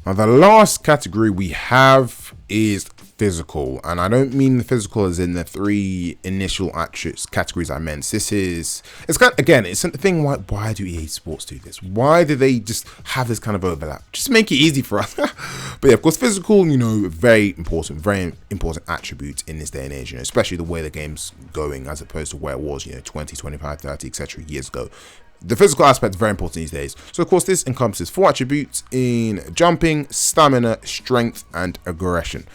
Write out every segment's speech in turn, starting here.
Now, the last category we have is physical, and I don't mean the physical as in the three initial attributes categories I meant. It's kind of, again, it's the thing. Why do EA Sports do this? Why do they just have this kind of overlap? Just make it easy for us. But yeah, of course, physical, very important attribute in this day and age, especially the way the game's going as opposed to where it was, 20, 25, 30, etc. years ago. The physical aspect is very important these days. So, of course, this encompasses 4 attributes in jumping, stamina, strength, and aggression.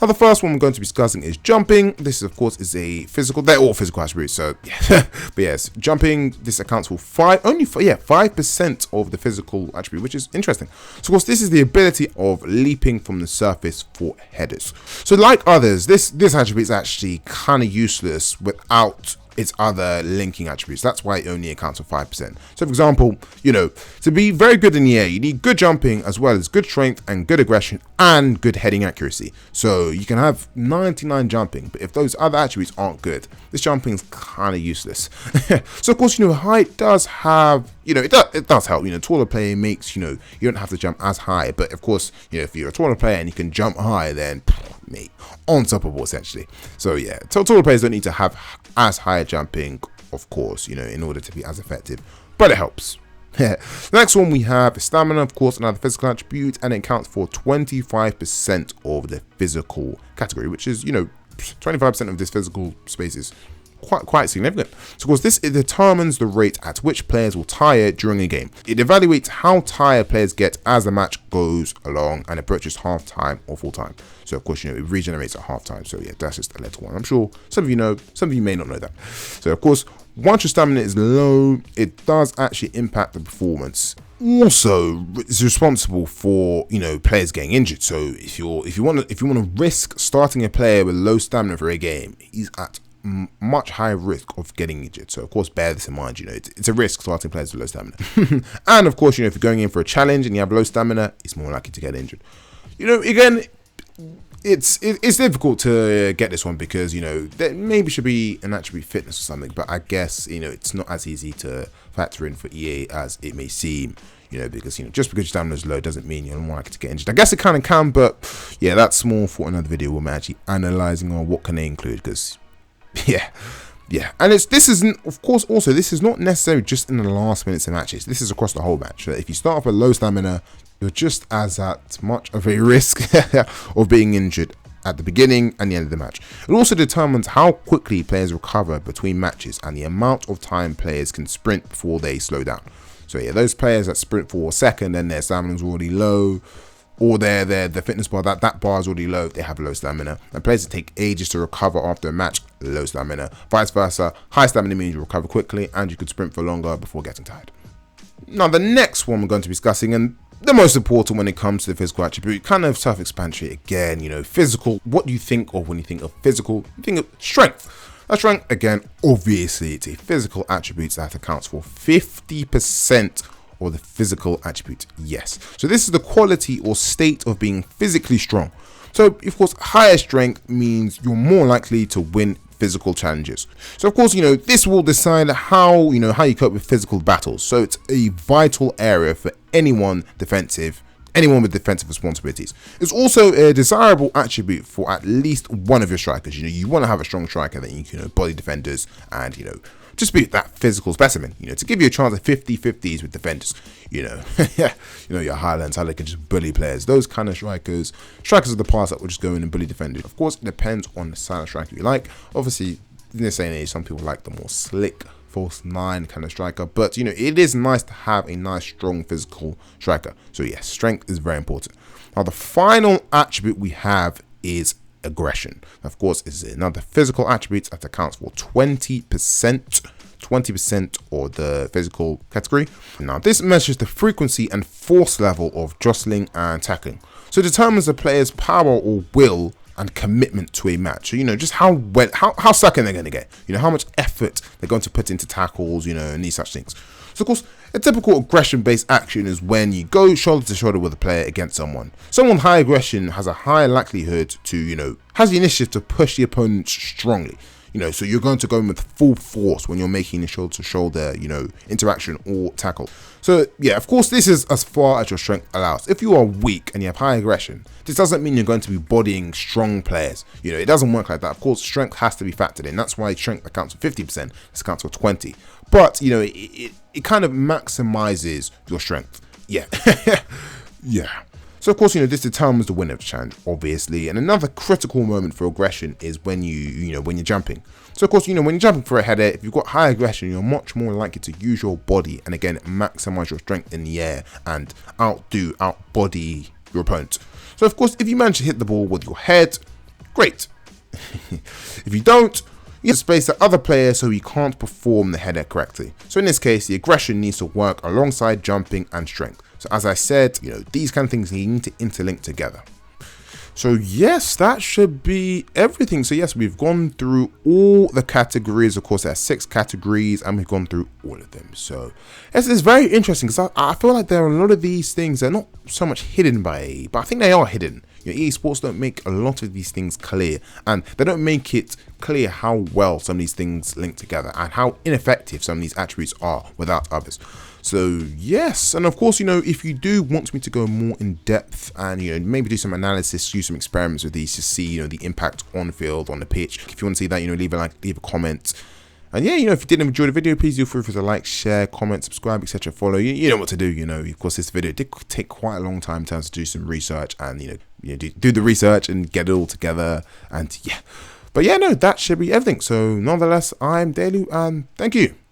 Now, the first one we're going to be discussing is jumping. This, of course, is a physical. They're all physical attributes. So, yeah. But yes, jumping. This accounts for 5% of the physical attribute, which is interesting. So, of course, this is the ability of leaping from the surface for headers. So, like others, this attribute is actually kind of useless without its other linking attributes. That's why it only accounts for 5%. So, for example, to be very good in the air, you need good jumping as well as good strength and good aggression and good heading accuracy. So you can have 99 jumping, but if those other attributes aren't good, this jumping is kind of useless. So, of course, height does have, it does help. Taller player makes, you don't have to jump as high, but of course, if you're a taller player and you can jump high, then mate, unstoppable essentially. So yeah, taller players don't need to have as high jumping, of course, in order to be as effective, but it helps. The next one we have stamina, of course, another physical attribute, and it counts for 25% of the physical category, which is 25% of this physical space is quite significant. So, of course, it determines the rate at which players will tire during a game. It evaluates how tired players get as the match goes along and approaches half time or full time. So, of course, it regenerates at half time. So, yeah, that's just a little one. I'm sure some of you know, some of you may not know that. So, of course, once your stamina is low, it does actually impact the performance. Also, it's responsible for players getting injured. So, if you want to risk starting a player with low stamina for a game, he's at much higher risk of getting injured. So, of course, bear this in mind. It's a risk starting players with low stamina. And of course, if you're going in for a challenge and you have low stamina, it's more likely to get injured. Again, it's difficult to get this one because there maybe should be an attribute fitness or something, but I guess it's not as easy to factor in for EA as it may seem. Because just because your stamina is low doesn't mean you're more likely to get injured. I guess it kind of can, but yeah, that's more for another video. We're actually analyzing on what can they include, because yeah, and this isn't, of course, also this is not necessarily just in the last minutes of matches. This is across the whole match. So if you start off with low stamina, you're just as at much of a risk of being injured at the beginning and the end of the match. It also determines how quickly players recover between matches and the amount of time players can sprint before they slow down. So yeah, those players that sprint for a second and their stamina's already low, or the fitness bar, that bar is already low, they have low stamina. And players that take ages to recover after a match, low stamina. Vice versa, high stamina means you recover quickly and you could sprint for longer before getting tired. Now, the next one we're going to be discussing, and the most important when it comes to the physical attribute, kind of self-explanatory again, physical. What do you think of when you think of physical? You think of strength. Now, strength, again, obviously, it's a physical attribute that accounts for 50% or the physical attribute, yes. So this is the quality or state of being physically strong. So, of course, higher strength means you're more likely to win physical challenges. So, of course, this will decide how you cope with physical battles. So it's a vital area for anyone with defensive responsibilities. It's also a desirable attribute for at least one of your strikers. You want to have a strong striker that you can body defenders and just be that physical specimen, to give you a chance at 50-50s with defenders, your Highlands, how they can just bully players, those kind of strikers of the past that will just go in and bully defenders. Of course, it depends on the style of striker you like. Obviously, in this day and age, some people like the more slick, false 9 kind of striker, but it is nice to have a nice, strong physical striker. So yes, strength is very important. Now, the final attribute we have is aggression. Of course, is another physical attribute that accounts for 20% or the physical category. Now, this measures the frequency and force level of jostling and tackling. So it determines the player's power or will and commitment to a match. So, just how stuck in they're going to get, how much effort they're going to put into tackles, and these such things. So, of course, a typical aggression-based action is when you go shoulder to shoulder with a player against someone. Someone with high aggression has a high likelihood to, has the initiative to push the opponent strongly. So you're going to go in with full force when you're making a shoulder to shoulder, interaction or tackle. So yeah, of course, this is as far as your strength allows. If you are weak and you have high aggression, this doesn't mean you're going to be bodying strong players. It doesn't work like that. Of course, strength has to be factored in. That's why strength accounts for 50%, this accounts for 20. But it kind of maximizes your strength. Yeah. Yeah. So of course, this determines the winner of the challenge, obviously. And another critical moment for aggression is when when you're jumping. So of course, when you're jumping for a header, if you've got high aggression, you're much more likely to use your body and again maximize your strength in the air and outbody your opponent. So of course, if you manage to hit the ball with your head, great. If you don't, you have to space the other player so he can't perform the header correctly. So in this case, the aggression needs to work alongside jumping and strength. So as I said, these kind of things need to interlink together. So yes, that should be everything. So yes, we've gone through all the categories. Of course, there are 6 categories and we've gone through all of them. So it's very interesting because I feel like there are a lot of these things that are not so much hidden by EA, but I think they are hidden. EA Sports don't make a lot of these things clear, and they don't make it clear how well some of these things link together and how ineffective some of these attributes are without others. So yes, and of course, if you do want me to go more in depth and maybe do some analysis, do some experiments with these to see the impact on the field, on the pitch. If you want to see that, leave a like, leave a comment. And yeah, if you did enjoy the video, please do feel free to like, share, comment, subscribe, etc. Follow. You know what to do. Of course, this video did take quite a long time in terms to do some research and do the research and get it all together. And yeah, but yeah, no, that should be everything. So nonetheless, I'm Delu, and thank you.